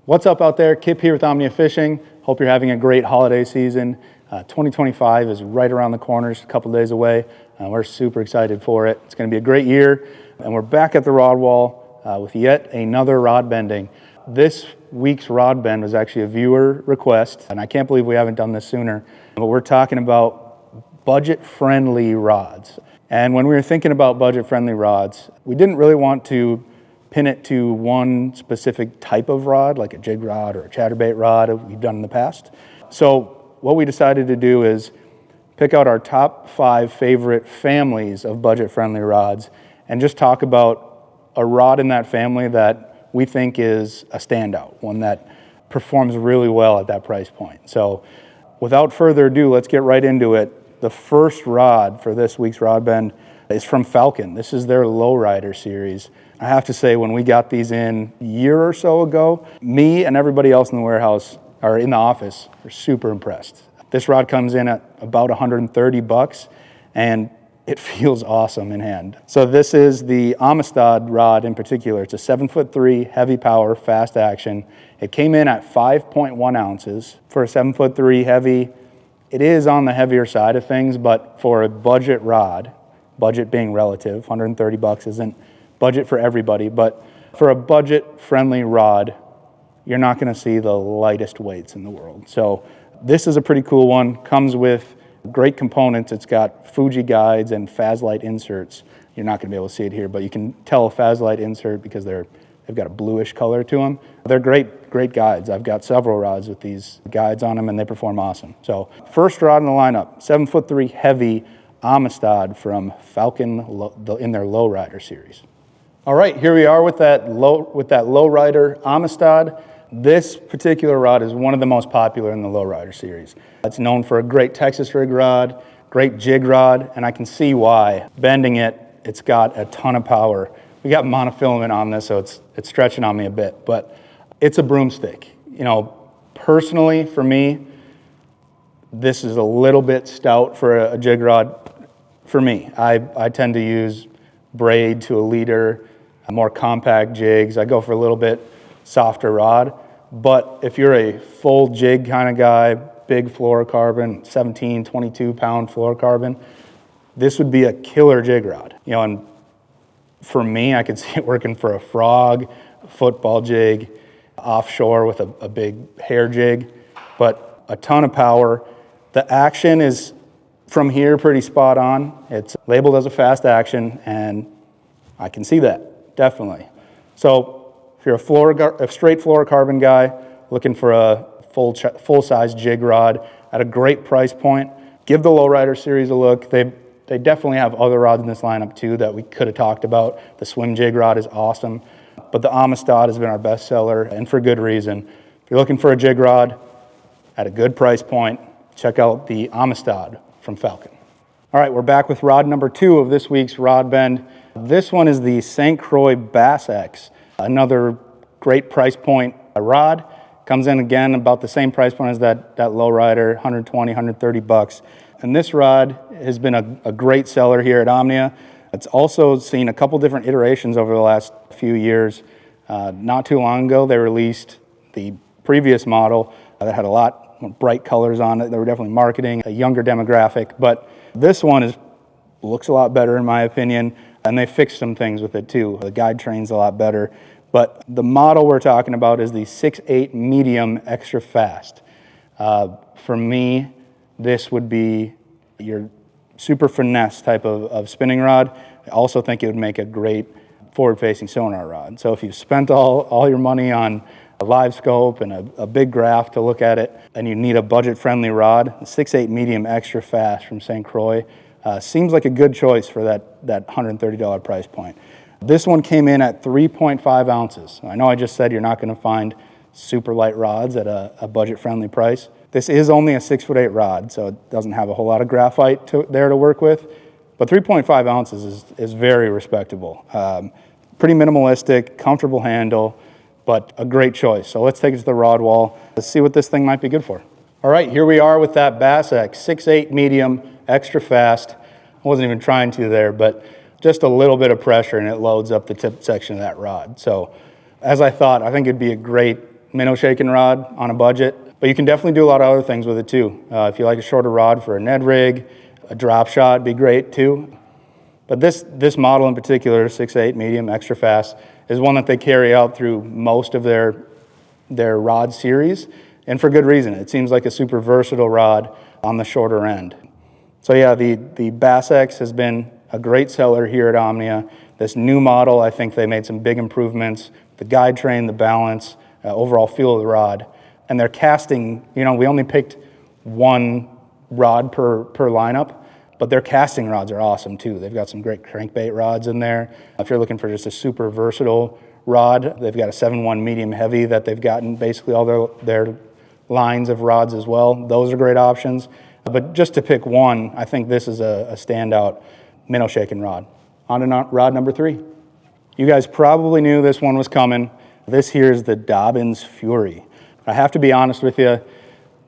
What's up out there? Kipp here with Omnia Fishing. Hope you're having a great holiday season. 2025 is right around the corner, just a couple days away. We're super excited for it. It's going to be a great year. And we're back at the rod wall with yet another rod bending. This week's rod bend was actually a viewer request, and I can't believe we haven't done this sooner. But we're talking about budget-friendly rods. And when we were thinking about budget-friendly rods, we didn't really want to pin it to one specific type of rod, like a jig rod or a chatterbait rod we've done in the past. So what we decided to do is pick out our top 5 favorite families of budget-friendly rods and just talk about a rod in that family that we think is a standout, one that performs really well at that price point. So without further ado, let's get right into it. The first rod for this week's rod bend is from Falcon. This is their Lowrider series. I have to say, when we got these in a year or so ago, me and everybody else in the warehouse or in the office are super impressed. This rod comes in at about $130 and it feels awesome in hand. So this is the Amistad rod in particular. It's a 7'3" heavy power, fast action. It came in at 5.1 ounces. For a 7'3" heavy, it is on the heavier side of things, but for a budget rod, budget being relative, $130 isn't budget for everybody, but for a budget-friendly rod, you're not going to see the lightest weights in the world. So this is a pretty cool one. Comes with great components. It's got Fuji guides and Fazlite inserts. You're not going to be able to see it here, but you can tell a Fazlite insert because they've got a bluish color to them. They're great guides. I've got several rods with these guides on them, and they perform awesome. So first rod in the lineup, 7'3" heavy Amistad from Falcon in their Lowrider series. All right, here we are with that Lowrider Amistad. This particular rod is one of the most popular in the Lowrider series. It's known for a great Texas rig rod, great jig rod, and I can see why. Bending it, it's got a ton of power. We got monofilament on this, so it's stretching on me a bit, but it's a broomstick. You know, personally, for me, this is a little bit stout for a jig rod. For me, I tend to use braid to a leader, more compact jigs. I go for a little bit softer rod. But if you're a full jig kind of guy, big fluorocarbon, 17, 22 pound fluorocarbon, this would be a killer jig rod. You know, and for me, I could see it working for a frog, a football jig, offshore with a big hair jig, but a ton of power. The action is from here pretty spot on. It's labeled as a fast action, and I can see that. Definitely. So if you're a straight fluorocarbon guy looking for a full-size jig rod at a great price point, give the Lowrider series a look. They definitely have other rods in this lineup too that we could have talked about. The swim jig rod is awesome, but the Amistad has been our best seller, and for good reason. If you're looking for a jig rod at a good price point, check out the Amistad from Falcon. All right, we're back with rod number 2 of this week's rod bend. This one is the Croix Bassx, another great price point rod. Comes in again about the same price point as that Lowrider, $120, $130. And this rod has been a great seller here at Omnia. It's also seen a couple different iterations over the last few years. Not too long ago, they released the previous model that had a lot more bright colors on it. They were definitely marketing a younger demographic, but this one looks a lot better in my opinion. And they fixed some things with it too. The guide train's a lot better. But the model we're talking about is the 6'8" medium extra fast. For me, this would be your super finesse type of spinning rod. I also think it would make a great forward-facing sonar rod. So if you've spent all your money on a live scope and a big graph to look at it, and you need a budget-friendly rod, the 6'8" medium extra fast from St. Croix seems like a good choice for that $130 price point. This one came in at 3.5 ounces. I know I just said you're not going to find super light rods at a budget-friendly price. This is only a 6'8" rod, so it doesn't have a whole lot of graphite there to work with, but 3.5 ounces is very respectable. Pretty minimalistic, comfortable handle, but a great choice. So let's take it to the rod wall. Let's see what this thing might be good for. All right, here we are with that Bassx 6'8" medium, extra fast. I wasn't even trying to there, but just a little bit of pressure and it loads up the tip section of that rod. So as I thought, I think it'd be a great minnow shaking rod on a budget, but you can definitely do a lot of other things with it too. If you like a shorter rod for a Ned rig, a drop shot would be great too. But this model in particular, 6/8 medium extra fast, is one that they carry out through most of their rod series, and for good reason. It seems like a super versatile rod on the shorter end. So yeah, the Bassx has been a great seller here at Omnia. This new model, I think they made some big improvements. The guide train, the balance, overall feel of the rod. And their casting, we only picked one rod per lineup, but their casting rods are awesome too. They've got some great crankbait rods in there. If you're looking for just a super versatile rod, they've got a 7/1 medium heavy that they've gotten basically all their lines of rods as well. Those are great options. But just to pick one, I think this is a standout minnow shaking rod. On to rod number 3. You guys probably knew this one was coming. This here is the Dobbins Fury. I have to be honest with you,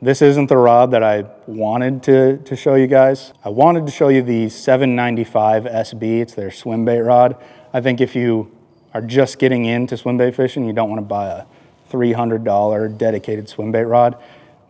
this isn't the rod that I wanted to show you guys. I wanted to show you the 795 SB. It's their swim bait rod. I think if you are just getting into swim bait fishing, you don't want to buy a $300 dedicated swim bait rod.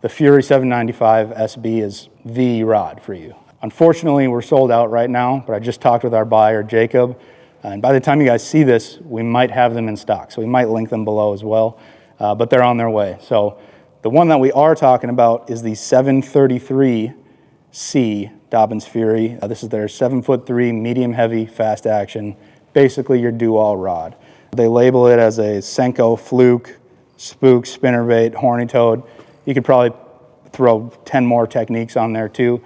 The Fury 795 SB is the rod for you. Unfortunately, we're sold out right now, but I just talked with our buyer, Jacob, and by the time you guys see this, we might have them in stock, so we might link them below as well, but they're on their way. So the one that we are talking about is the 733C Dobbins Fury. This is their 7'3" medium heavy fast action, basically your do-all rod. They label it as a Senko, fluke, spook, spinnerbait, horny toad. You could probably throw 10 more techniques on there too.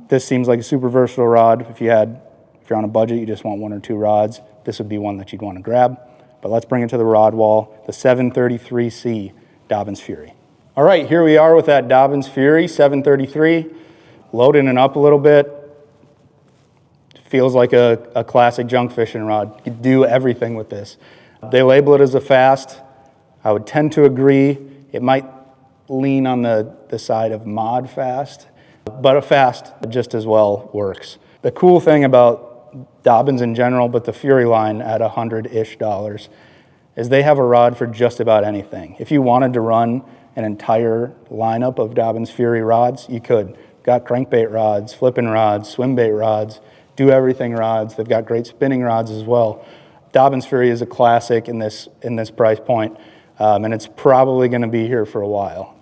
This seems like a super versatile rod. If you're on a budget, you just want 1 or 2 rods, this would be one that you'd want to grab. But let's bring it to the rod wall, the 733C Dobbins Fury. All right, here we are with that Dobbins Fury 733, loading it up a little bit. Feels like a classic junk fishing rod. You can do everything with this. They label it as a fast. I would tend to agree. It might lean on the side of mod fast, but a fast just as well works. The cool thing about Dobbins in general, but the Fury line at $100-ish, is they have a rod for just about anything. If you wanted to run an entire lineup of Dobbins Fury rods, you could. Got crankbait rods, flipping rods, swim bait rods, do everything rods. They've got great spinning rods as well. Dobbins Fury is a classic in this price point, and it's probably going to be here for a while.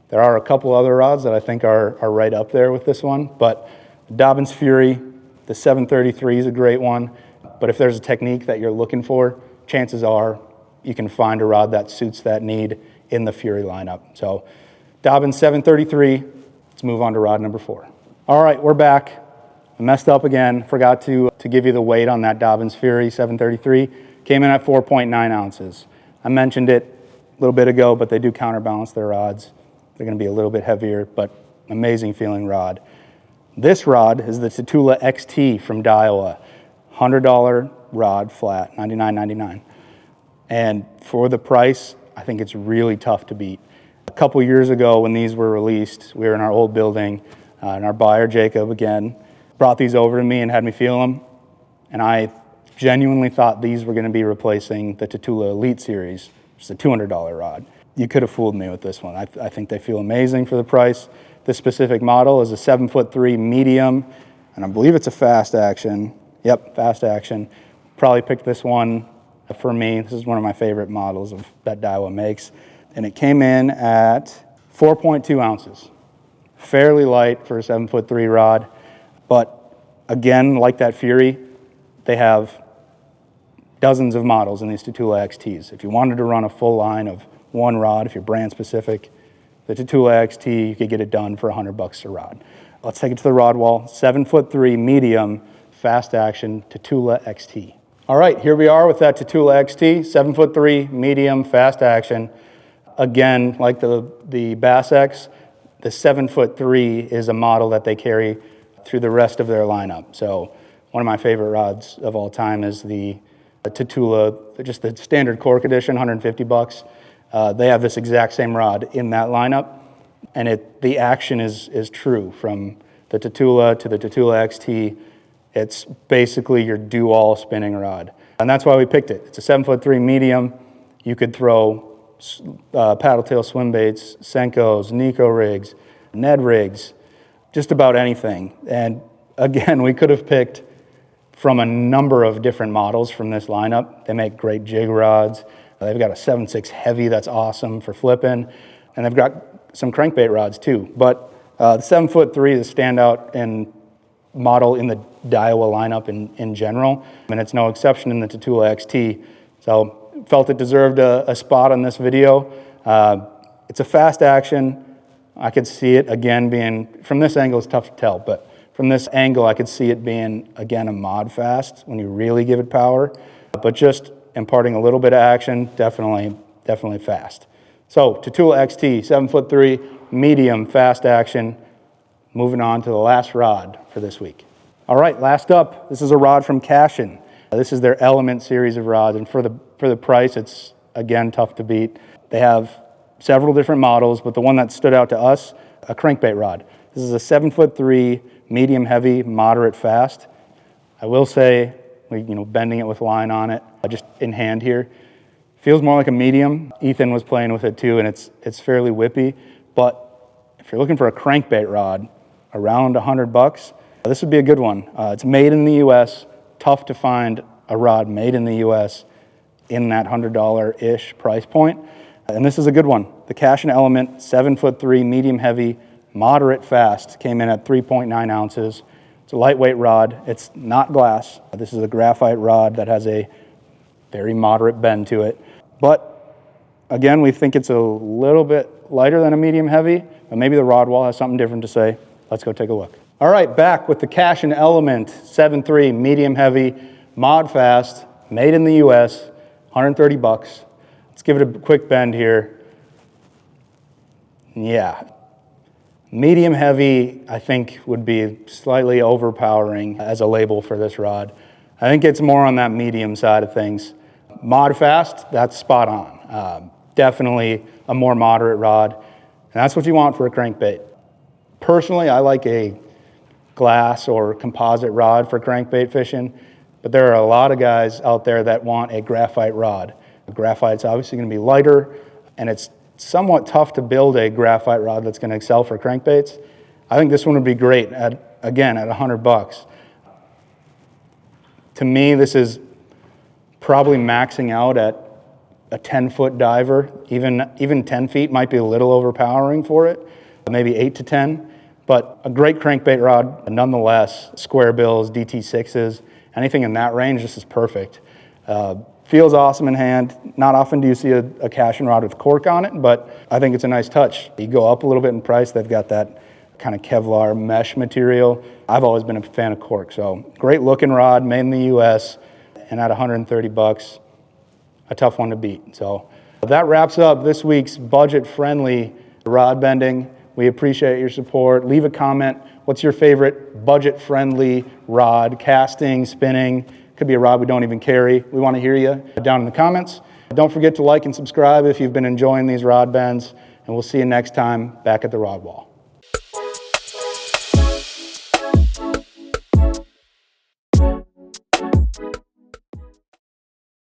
There are a couple other rods that I think are right up there with this one, but Dobbins Fury, the 733 is a great one, but if there's a technique that you're looking for, chances are you can find a rod that suits that need in the Fury lineup. So Dobbins 733, let's move on to rod number 4. All right, we're back. I messed up again, forgot to give you the weight on that Dobbins Fury 733. Came in at 4.9 ounces. I mentioned it a little bit ago, but they do counterbalance their rods. They're gonna be a little bit heavier, but amazing feeling rod. This rod is the Tatula XT from Daiwa. $100 rod flat, $99.99. And for the price, I think it's really tough to beat. A couple years ago when these were released, we were in our old building, and our buyer, Jacob, again, brought these over to me and had me feel them. And I genuinely thought these were gonna be replacing the Tatula Elite Series, which is a $200 rod. You could have fooled me with this one. I think they feel amazing for the price. This specific model is a 7'3" medium, and I believe it's a fast action. Yep, fast action. Probably picked this one for me. This is one of my favorite models that Daiwa makes. And it came in at 4.2 ounces. Fairly light for a 7'3" rod. But again, like that Fury, they have dozens of models in these Tatula XTs. If you wanted to run a full line of one rod, if you're brand specific, the Tatula XT, you could get it done for $100 a rod. Let's take it to the rod wall. 7'3" medium, fast action, Tatula XT. All right, here we are with that Tatula XT, 7'3", medium, fast action. Again, like the Bassx, the 7'3" is a model that they carry through the rest of their lineup. So one of my favorite rods of all time is the Tatula, just the standard cork edition, $150. They have this exact same rod in that lineup, and the action is true from the Tatula to the Tatula XT. It's basically your do-all spinning rod. And that's why we picked it. It's a 7'3" medium. You could throw paddle tail swim baits, Senkos, Nico rigs, Ned rigs, just about anything. And again, we could have picked from a number of different models from this lineup. They make great jig rods. They've got a 7.6 heavy that's awesome for flipping, and they've got some crankbait rods too. But the 7'3" is a standout in model in the Daiwa lineup in general, and it's no exception in the Tatula XT. So felt it deserved a spot on this video. It's a fast action. I could see it again being, from this angle it's tough to tell, but from this angle, I could see it being, again, a mod fast when you really give it power, but just imparting a little bit of action, definitely fast. So, Tatula XT, 7'3", medium, fast action. Moving on to the last rod for this week. All right, last up, this is a rod from Cashion. This is their Element series of rods, and for the price, it's, again, tough to beat. They have several different models, but the one that stood out to us, a crankbait rod. This is a 7'3", medium heavy, moderate fast. I will say, bending it with line on it, just in hand here, feels more like a medium. Ethan was playing with it too, and it's fairly whippy. But if you're looking for a crankbait rod, around $100, this would be a good one. It's made in the U.S. Tough to find a rod made in the U.S. in that $100-ish price point, and this is a good one. The Cashion Element, 7'3", medium heavy, moderate fast, came in at 3.9 ounces. It's a lightweight rod. It's not glass. This is a graphite rod that has a very moderate bend to it. But again, we think it's a little bit lighter than a medium heavy, but maybe the rod wall has something different to say. Let's go take a look. All right, back with the Cashion Element, 7'3", medium heavy, mod fast, made in the US, $130. Let's give it a quick bend here. Yeah. Medium heavy, I think, would be slightly overpowering as a label for this rod. I think it's more on that medium side of things. Mod fast, that's spot on. Definitely a more moderate rod, and that's what you want for a crankbait. Personally, I like a glass or composite rod for crankbait fishing, but there are a lot of guys out there that want a graphite rod. Graphite's obviously going to be lighter, and it's somewhat tough to build a graphite rod that's going to excel for crankbaits. I think this one would be great at $100. To me, this is probably maxing out at a 10-foot diver. Even 10 feet might be a little overpowering for it, maybe 8 to 10. But a great crankbait rod, nonetheless. Square bills, DT6s, anything in that range, this is perfect. Feels awesome in hand. Not often do you see a Cashion rod with cork on it, but I think it's a nice touch. You go up a little bit in price, they've got that kind of Kevlar mesh material. I've always been a fan of cork, so great looking rod, made in the US, and at $130, a tough one to beat. So that wraps up this week's budget-friendly rod bending. We appreciate your support. Leave a comment. What's your favorite budget-friendly rod, casting, spinning? Could be a rod we don't even carry. We want to hear you down in the comments. Don't forget to like and subscribe if you've been enjoying these rod bends, and we'll see you next time back at the rod wall.